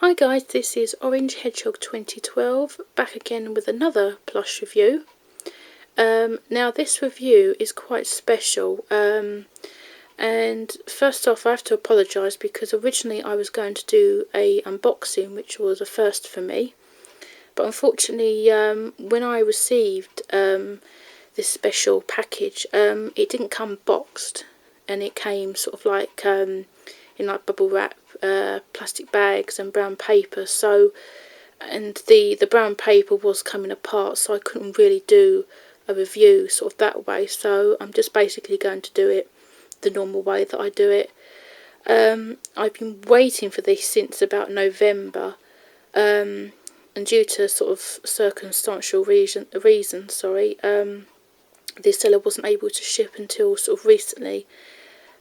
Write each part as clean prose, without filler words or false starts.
Hi guys, this is Orange Hedgehog 2012, back again with another plush review. Now this review is quite special, and first off I have to apologise because originally I was going to do a unboxing, which was a first for me, but unfortunately when I received this special package, it didn't come boxed, and it came sort of like in like bubble wrap, plastic bags and brown paper, so, and the brown paper was coming apart, so I couldn't really do a review sort of that way, so I'm just basically going to do it the normal way that I do it. I've been waiting for this since about November, and due to sort of circumstantial reason, the seller wasn't able to ship until sort of recently.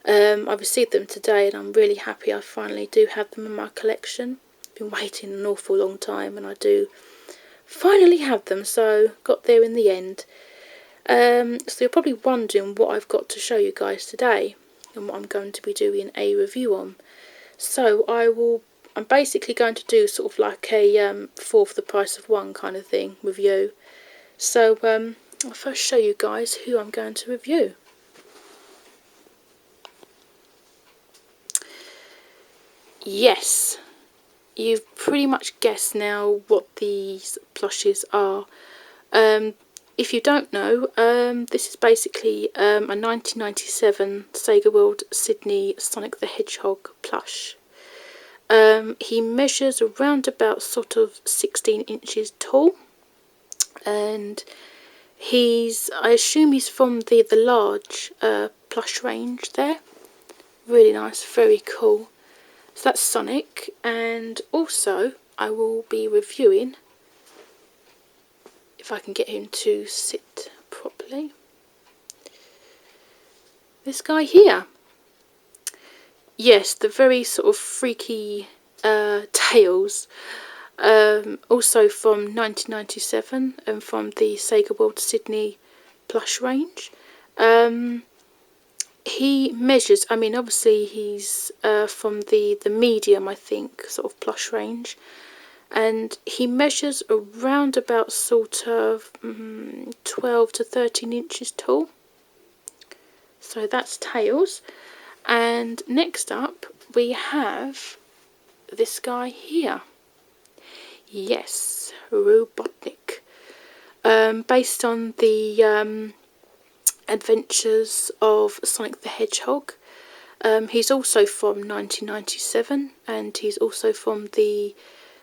I received them today and I'm really happy I finally do have them in my collection. I've been waiting an awful long time and I do finally have them, so got there in the end. So you're probably wondering what I've got to show you guys today and what I'm going to be doing a review on. So I'm basically going to do sort of like a 4 for the price of 1 kind of thing review. So I'll first show you guys who I'm going to review. Yes, you've pretty much guessed now what these plushes are. If you don't know, this is basically a 1997 SegaWorld Sydney Sonic the Hedgehog plush. He measures around about sort of 16 inches tall, and I assume he's from the large plush range there. Really nice, very cool. So that's Sonic, and also I will be reviewing, if I can get him to sit properly, this guy here. Yes, the very sort of freaky Tails, also from 1997 and from the SegaWorld Sydney plush range. He measures, I mean obviously he's from the medium, I think, sort of plush range, and he measures around about sort of 12 to 13 inches tall. So that's Tails. And next up we have this guy here. Yes, Robotnik. Based on the adventures of Sonic the Hedgehog. He's also from 1997, and he's also from the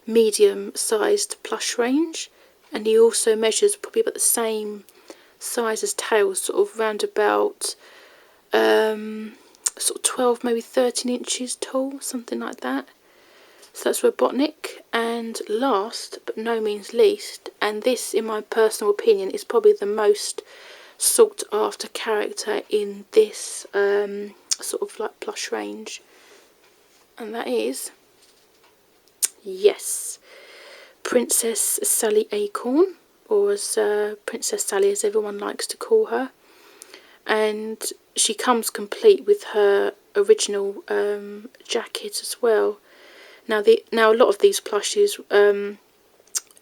medium-sized plush range, and he also measures probably about the same size as Tails, sort of round about sort of 12, maybe 13 inches tall, something like that. So that's Robotnik. And last but no means least, and this in my personal opinion is probably the most sought after character in this sort of like plush range, and that is, yes, Princess Sally Acorn, or as Princess Sally as everyone likes to call her, and she comes complete with her original jacket as well. Now a lot of these plushes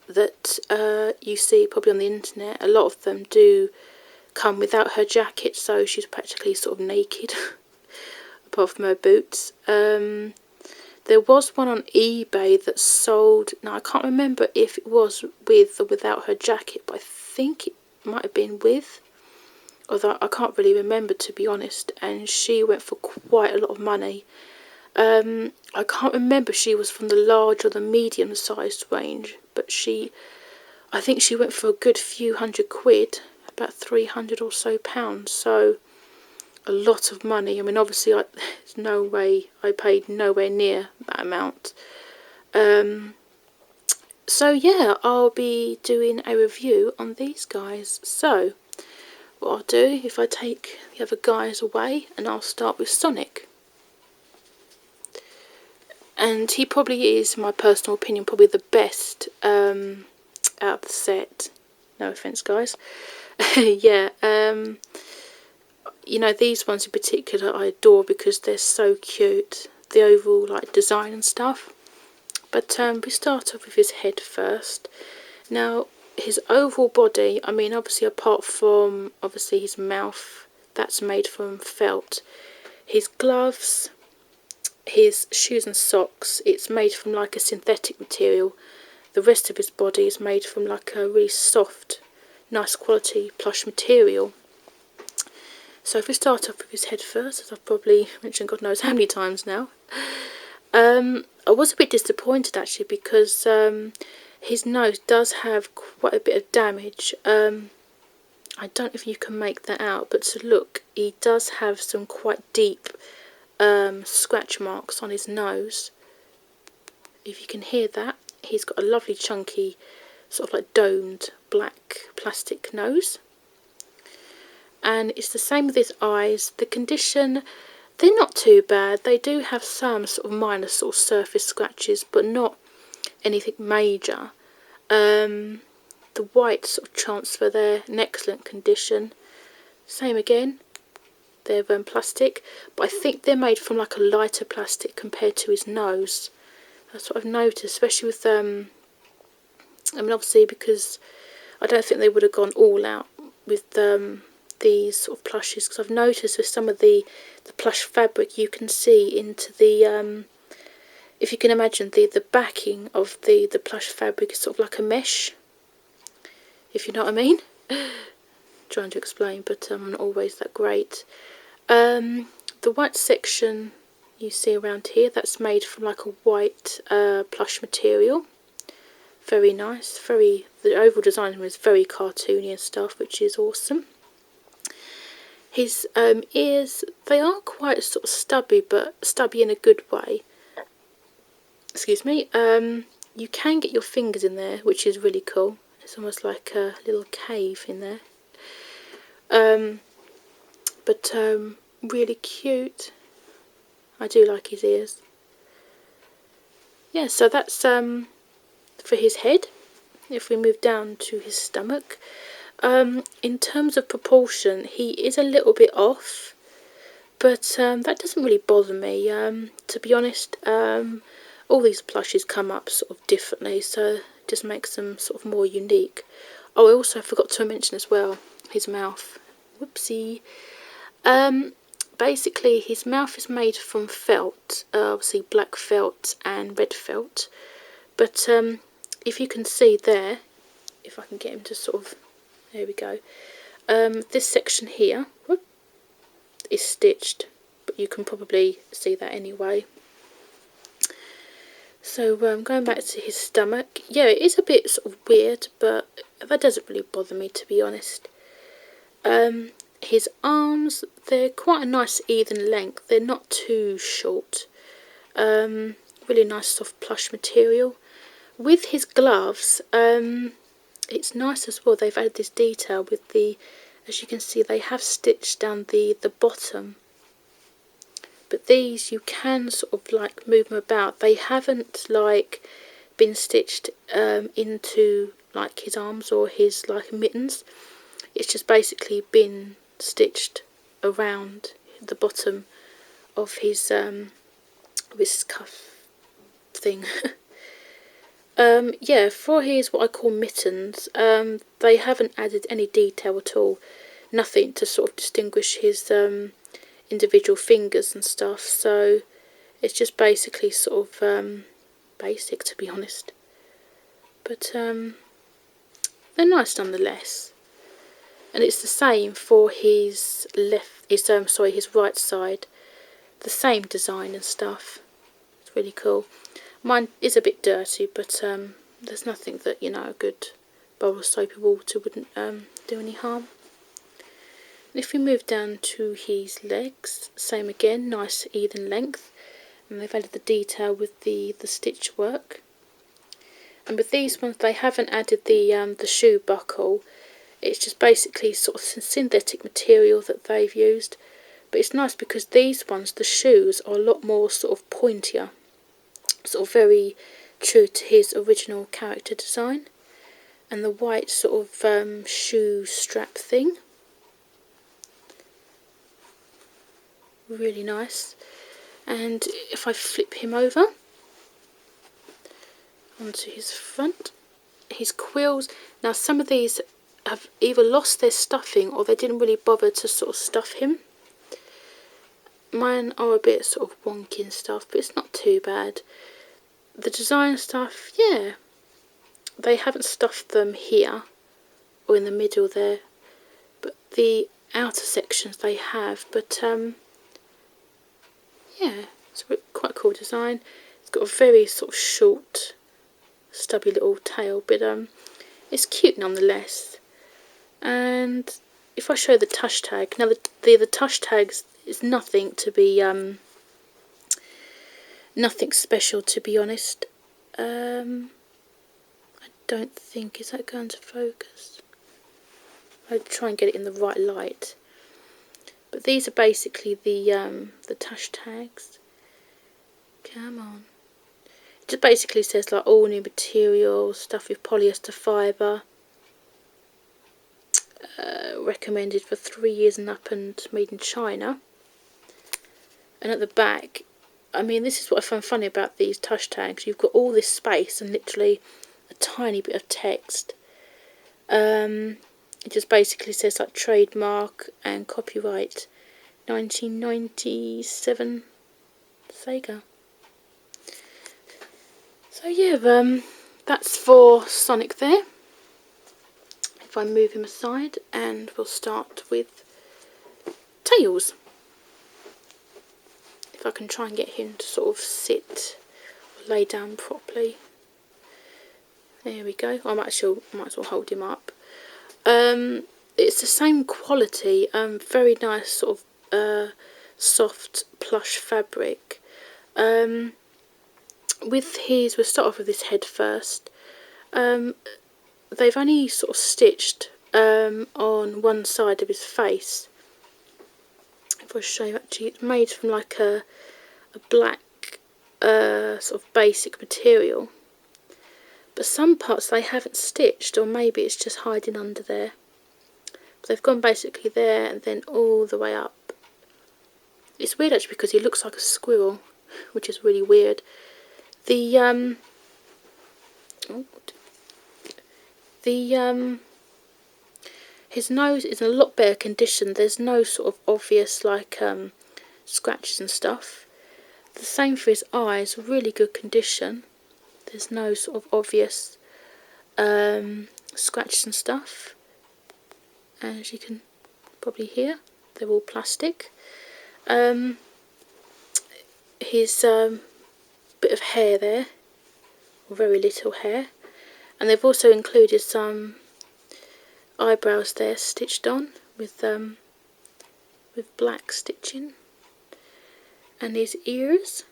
that you see probably on the internet, a lot of them do come without her jacket, so she's practically sort of naked apart from her boots. There was one on eBay that sold, now I can't remember if it was with or without her jacket, but I think it might have been with, although I can't really remember, to be honest, and she went for quite a lot of money. I can't remember if she was from the large or the medium sized range, but I think she went for a good few £100, about 300 or so pounds, so a lot of money. I mean obviously there's no way I paid nowhere near that amount. So yeah, I'll be doing a review on these guys. So what I'll do, if I take the other guys away, and I'll start with Sonic. And he probably is, in my personal opinion, probably the best out of the set. No offence guys. Yeah, you know, these ones in particular I adore because they're so cute. The overall like design and stuff. But we start off with his head first. Now, his overall body, I mean, obviously apart from, obviously his mouth, that's made from felt. His gloves, his shoes and socks, it's made from like a synthetic material. The rest of his body is made from like a really soft, nice quality plush material. So if we start off with his head first, as I've probably mentioned God knows how many times now, I was a bit disappointed actually because his nose does have quite a bit of damage. I don't know if you can make that out, but to look, he does have some quite deep scratch marks on his nose. If you can hear that, he's got a lovely chunky sort of like domed black plastic nose. And it's the same with his eyes. The condition, they're not too bad. They do have some sort of minor sort of surface scratches, but not anything major. The white sort of transfer there, in excellent condition. Same again, they're plastic, but I think they're made from like a lighter plastic compared to his nose. That's what I've noticed, especially with I mean, obviously because I don't think they would have gone all out with these sort of plushes, because I've noticed with some of the plush fabric you can see into the if you can imagine the backing of the plush fabric is sort of like a mesh, if you know what I mean. Trying to explain, but I'm not always that great. The white section you see around here, that's made from like a white plush material. Very nice. The overall design is very cartoony and stuff, which is awesome. His ears, they are quite sort of stubby, but stubby in a good way. Excuse me. You can get your fingers in there, which is really cool. It's almost like a little cave in there. But really cute. I do like his ears. Yeah, so that's for his head. If we move down to his stomach, in terms of proportion, he is a little bit off, but that doesn't really bother me. To be honest, all these plushes come up sort of differently, so it just makes them sort of more unique. Oh, I also forgot to mention as well his mouth. Whoopsie. Basically, his mouth is made from felt, obviously black felt and red felt. But if you can see there, if I can get him to sort of, there we go. This section here is stitched, but you can probably see that anyway. So going back to his stomach, yeah, it is a bit sort of weird, but that doesn't really bother me, to be honest. His arms, they're quite a nice even length. They're not too short. Really nice soft plush material. With his gloves, it's nice as well. They've added this detail with the, as you can see, they have stitched down the bottom. But these, you can sort of like move them about. They haven't like been stitched into like his arms or his like mittens. It's just basically been stitched around the bottom of his wrist cuff thing. Yeah, for his what I call mittens, they haven't added any detail at all. Nothing to sort of distinguish his individual fingers and stuff. So it's just basically sort of basic, to be honest. But they're nice nonetheless. And it's the same for his his right side. The same design and stuff. It's really cool. Mine is a bit dirty, but there's nothing that, you know, a good bowl of soapy water wouldn't do any harm. And if we move down to his legs, same again, nice even length. And they've added the detail with the stitch work. And with these ones, they haven't added the shoe buckle. It's just basically sort of synthetic material that they've used. But it's nice because these ones, the shoes, are a lot more sort of pointier. Sort of very true to his original character design. And the white sort of shoe strap thing. Really nice. And if I flip him over, onto his front. His quills, now some of these have either lost their stuffing or they didn't really bother to sort of stuff him. Mine are a bit sort of wonky and stuff, but it's not too bad. The design stuff, yeah, they haven't stuffed them here or in the middle there, but the outer sections they have. But yeah, it's a quite cool design. It's got a very sort of short, stubby little tail, but it's cute nonetheless. And if I show the tush tag, now the tush tags is nothing to be nothing special, to be honest. I don't think, is that going to focus? I'll try and get it in the right light. But these are basically the tush tags. Come on. It just basically says like all new material, stuff with polyester fibre. Recommended for 3 years and up and made in China. And at the back, I mean, this is what I find funny about these tush tags. You've got all this space and literally a tiny bit of text. It just basically says like trademark and copyright 1997 Sega. So yeah, that's for Sonic there. If I move him aside, and we'll start with Tails. If I can try and get him to sort of sit or lay down properly. There we go. I might as well hold him up. It's the same quality, very nice sort of soft plush fabric. We'll start off with his head first. They've only sort of stitched on one side of his face. If I show you, actually, it's made from like a black sort of basic material. But some parts they haven't stitched, or maybe it's just hiding under there. But they've gone basically there and then all the way up. It's weird actually because he looks like a squirrel, which is really weird. His nose is in a lot better condition. There's no sort of obvious like scratches and stuff. The same for his eyes, really good condition. There's no sort of obvious scratches and stuff. As you can probably hear, they're all plastic. His bit of hair there, or very little hair, and they've also included some eyebrows there stitched on with black stitching. And his ears,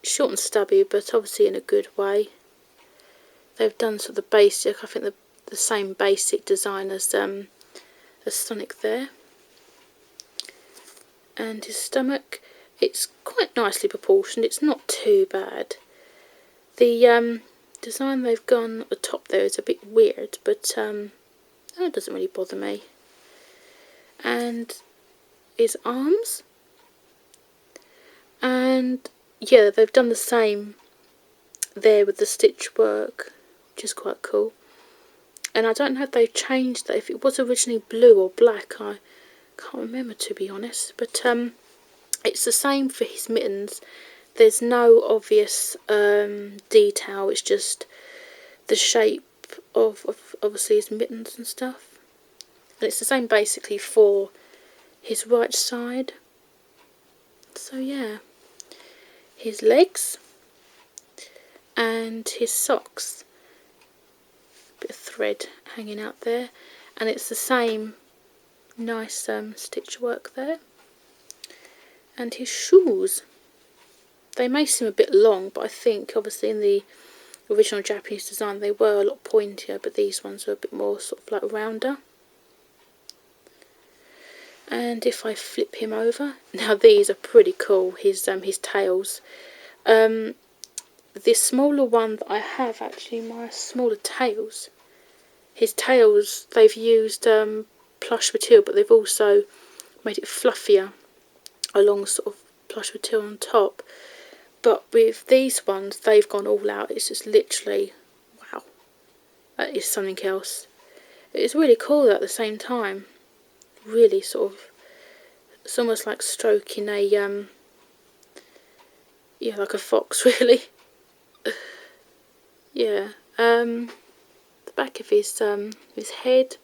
short and stubby, but obviously in a good way. They've done sort of the basic, I think the same basic design as Sonic there. And his stomach, it's quite nicely proportioned, it's not too bad. The design they've gone at the top there is a bit weird, but that doesn't really bother me. And his arms, and yeah, they've done the same there with the stitch work, which is quite cool. And I don't know if they've changed that, if it was originally blue or black, I can't remember, to be honest. But it's the same for his mittens. There's no obvious detail, it's just the shape of obviously his mittens and stuff. And it's the same basically for his right side. So yeah, his legs and his socks, bit of thread hanging out there, and it's the same nice stitch work there. And his shoes, they may seem a bit long, but I think obviously in the original Japanese design they were a lot pointier, but these ones are a bit more sort of like rounder. And if I flip him over, now these are pretty cool, his tails. The smaller one that I have, actually, my smaller tails, his tails, they've used plush material, but they've also made it fluffier along sort of plush material on top. But with these ones, they've gone all out. It's just literally, wow, that is something else. It's really cool at the same time. Really sort of, it's almost like stroking a, yeah, like a fox really. Yeah, the back of his head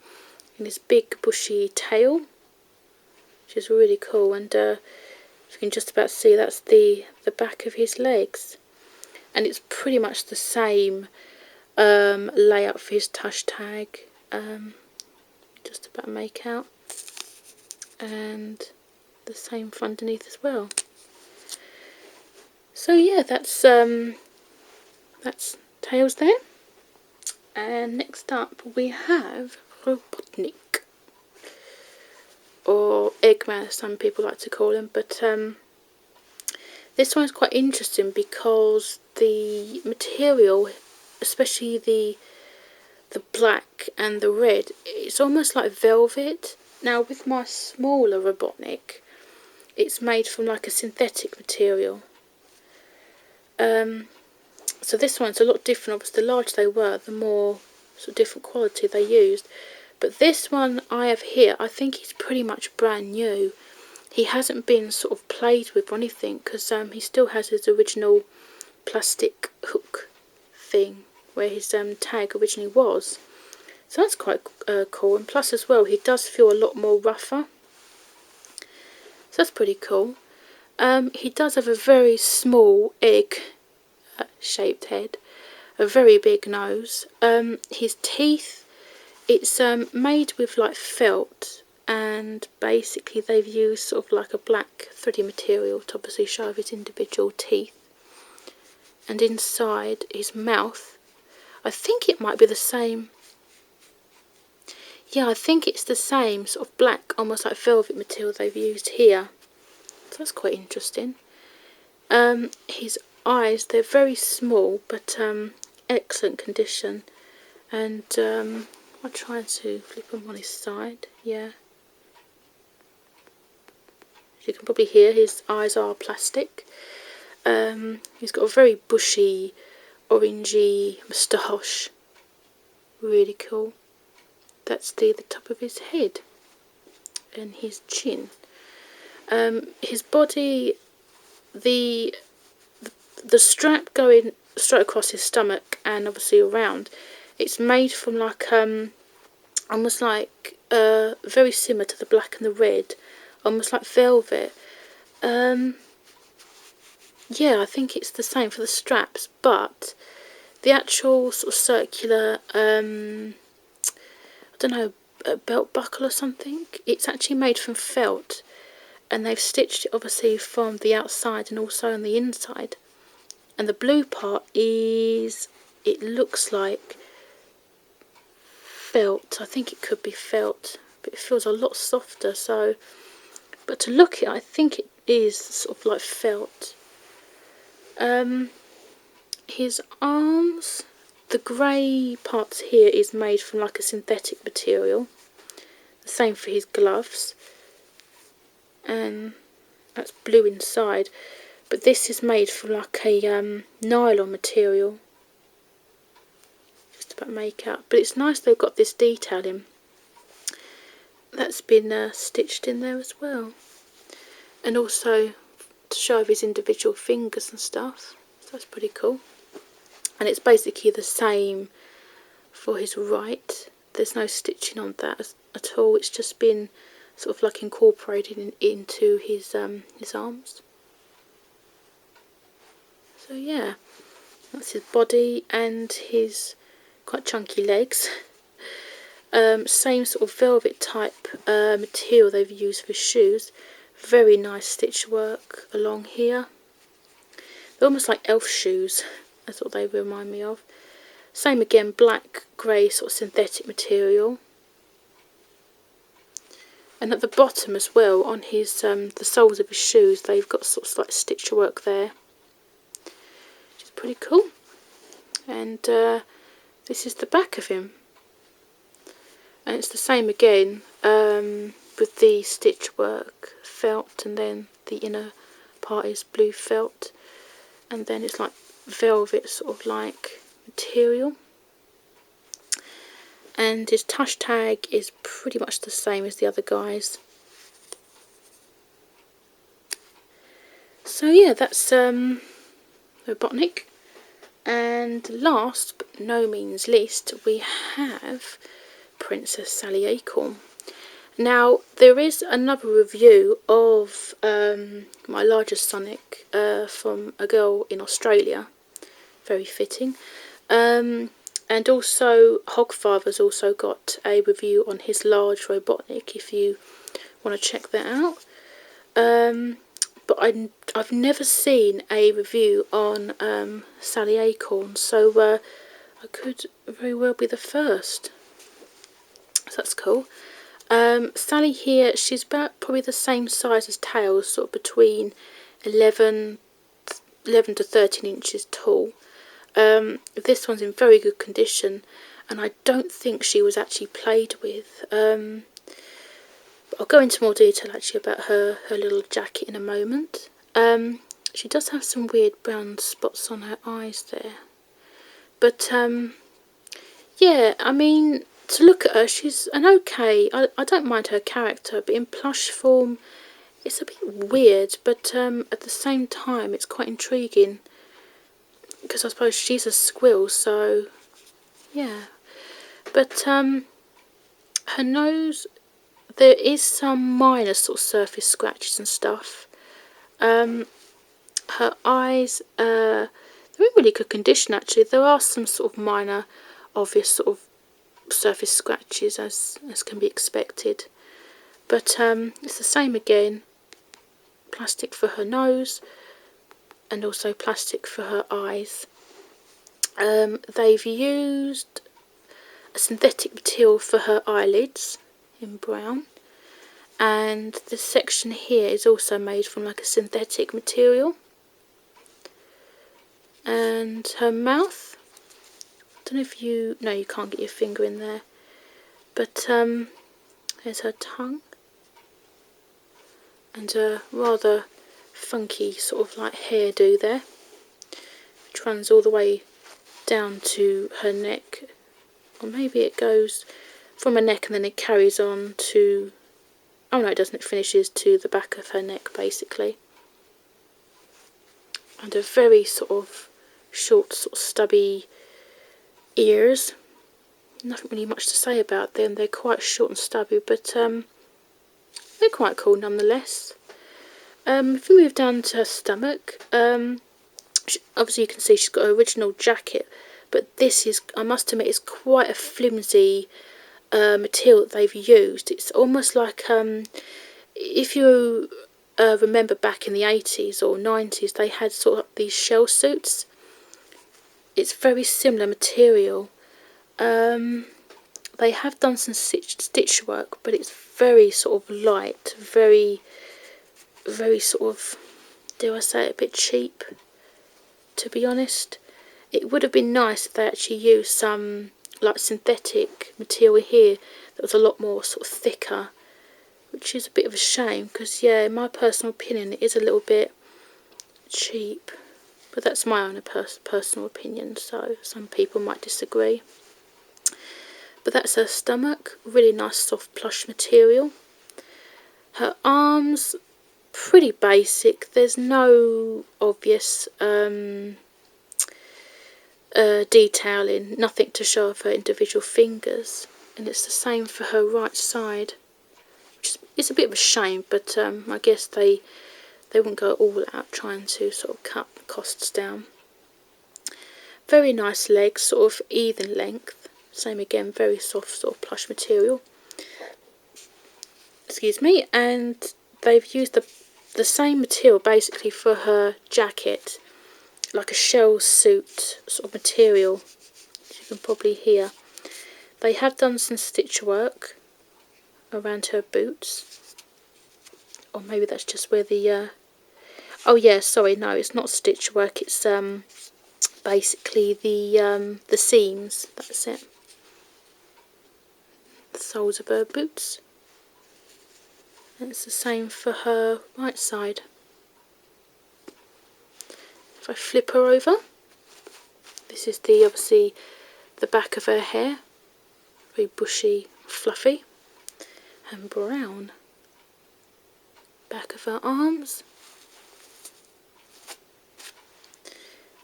and his big bushy tail, which is really cool. And you can just about see that's the back of his legs, and it's pretty much the same layout for his tush tag. Just about make out, and the same for underneath as well. So yeah, that's tails there. And next up we have Robotnik, or Eggman as some people like to call him. But this one's quite interesting because the material, especially the black and the red, it's almost like velvet. Now with my smaller Robotnik, it's made from like a synthetic material. So this one's a lot different. Obviously, the larger they were, the more sort of different quality they used. But this one I have here, I think he's pretty much brand new. He hasn't been sort of played with or anything, because he still has his original plastic hook thing where his tag originally was. So that's quite cool. And plus as well, he does feel a lot more rougher. So that's pretty cool. He does have a very small egg shaped head, a very big nose. His teeth, it's made with like felt, and basically they've used sort of like a black thready material to obviously show his individual teeth. And inside his mouth, I think it might be the same. Yeah, I think it's the same sort of black, almost like velvet material they've used here. So that's quite interesting. His eyes, they're very small, but excellent condition. And I'll try to flip them on his side. Yeah. As you can probably hear, his eyes are plastic. He's got a very bushy, orangey moustache. Really cool. That's the top of his head and his chin. His body, the strap going straight across his stomach and obviously around, it's made from like almost like very similar to the black and the red, almost like velvet. Yeah, I think it's the same for the straps, but the actual sort of circular, I don't know, a belt buckle or something, it's actually made from felt, and they've stitched it obviously from the outside and also on the inside. And the blue part is, it looks like felt. I think it could be felt, but it feels a lot softer. So, but to look at it, I think it is sort of like felt. His arms, the grey parts here is made from like a synthetic material. The same for his gloves, and that's blue inside. But this is made from like a nylon material. Just about make out. But it's nice they've got this detailing. That's been stitched in there as well. And also to show his individual fingers and stuff. So that's pretty cool. And it's basically the same for his right. There's no stitching on that at all. It's just been sort of like incorporated into his arms. So yeah, that's his body and his quite chunky legs. Same sort of velvet type material they've used for shoes. Very nice stitch work along here. They're almost like elf shoes. That's what they remind me of. Same again, black, grey sort of synthetic material. And at the bottom as well, on his the soles of his shoes, they've got sort of like stitch work there, which is pretty cool. And this is the back of him, and it's the same again with the stitch work, felt, and then the inner part is blue felt. and then it's like velvet sort of like material. And his touch tag is pretty much the same as the other guys. So yeah, that's Robotnik. And last but no means least, we have Princess Sally Acorn. Now, there is another review of My Largest Sonic from a girl in Australia. Very fitting. And also, Hogfather's also got a review on his large Robotnik, if you want to check that out. But I've never seen a review on Sally Acorn, so I could very well be the first. So that's cool. Sally here, she's about probably the same size as Tails, sort of between 11 to 13 inches tall. This one's in very good condition, and I don't think she was actually played with. I'll go into more detail actually about her little jacket in a moment. She does have some weird brown spots on her eyes there. But yeah, I mean, to look at her, she's an okay. I don't mind her character, but in plush form, it's a bit weird. But at the same time, it's quite intriguing, because I suppose she's a squirrel, so yeah. But her nose, there is some minor sort of surface scratches and stuff. Her eyes, they're in really good condition actually. There are some sort of minor, obvious sort of surface scratches as can be expected. But it's the same again. Plastic for her nose, and also plastic for her eyes. They've used a synthetic material for her eyelids in brown, and this section here is also made from like a synthetic material. And her mouth, I don't know if you can't get your finger in there, but there's her tongue, and a rather funky sort of like hairdo there, which runs all the way down to her neck, or maybe it goes from her neck and then it carries on to, oh no it doesn't, it finishes to the back of her neck basically. And a very sort of short, sort of stubby ears. Nothing really much to say about them, they're quite short and stubby, but they're quite cool nonetheless. If we move down to her stomach, obviously you can see she's got her original jacket, but this is, I must admit, is quite a flimsy material that they've used. It's almost like, if you remember back in the 80s or 90s, they had sort of these shell suits. It's very similar material. They have done some stitch work, but it's very sort of light, very sort of, dare I say it, a bit cheap, to be honest. It would have been nice if they actually used some like synthetic material here that was a lot more sort of thicker, which is a bit of a shame, because yeah, in my personal opinion it is a little bit cheap, but that's my own personal opinion, so some people might disagree. But that's her stomach, really nice soft plush material. Her arms, pretty basic, there's no obvious detailing, nothing to show of her individual fingers, and it's the same for her right side, which is a bit of a shame, but I guess they wouldn't go all out trying to sort of cut costs down. Very nice legs, sort of even length, same again, very soft sort of plush material. Excuse me. And they've used the same material basically for her jacket, like a shell suit sort of material, as you can probably hear. They have done some stitch work around her boots, or maybe that's just where the oh yeah, sorry, no, it's not stitch work, it's basically the seams, that's it, the soles of her boots. And it's the same for her right side. If if I flip her over, this is the obviously the back of her hair, very bushy, fluffy, and brown. Back of her arms.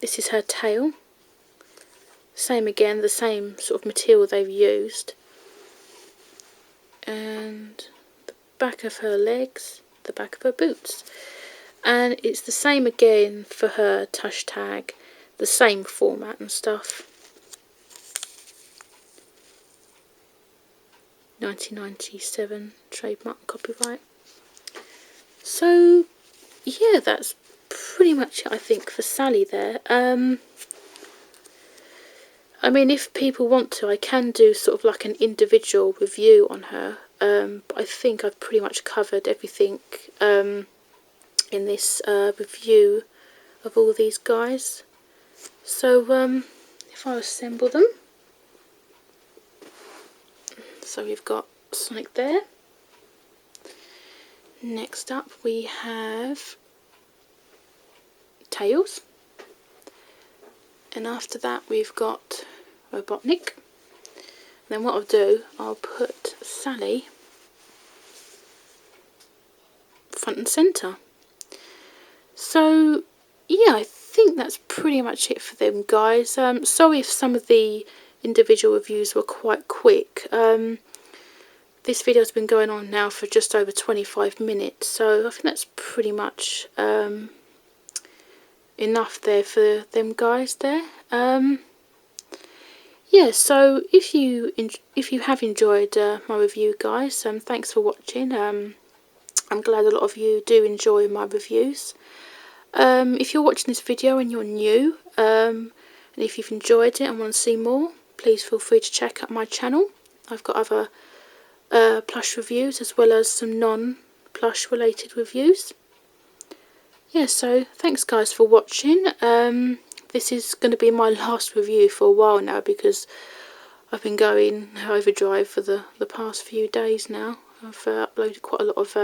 This is her tail. Same again, the same sort of material they've used. And the back of her legs, the back of her boots. And it's the same again for her tush tag, the same format and stuff. 1997 trademark copyright. So yeah, that's pretty much it, I think, for Sally there. I mean, if people want to, I can do sort of like an individual review on her, but I think I've pretty much covered everything in this review of all these guys. So if I assemble them, so we've got Sonic there. Next up we have Tails, and after that we've got Robotnik. Then what I'll do, I'll put Sally front and centre. So yeah, I think that's pretty much it for them guys. Sorry if some of the individual reviews were quite quick. This video's been going on now for just over 25 minutes, so I think that's pretty much enough there for them guys there. Yeah, so if you have enjoyed my review guys, thanks for watching. I'm glad a lot of you do enjoy my reviews. If you're watching this video and you're new, and if you've enjoyed it and want to see more, please feel free to check out my channel. I've got other plush reviews as well as some non-plush related reviews. Yeah, so thanks guys for watching. This is going to be my last review for a while now because I've been going overdrive for the past few days now. I've uploaded quite a lot of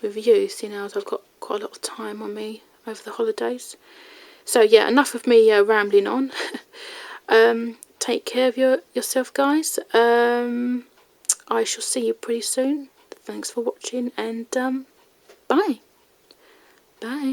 reviews, you know, as I've got quite a lot of time on me over the holidays. So yeah, enough of me rambling on. Take care of yourself guys. I shall see you pretty soon. Thanks for watching, and bye. Bye.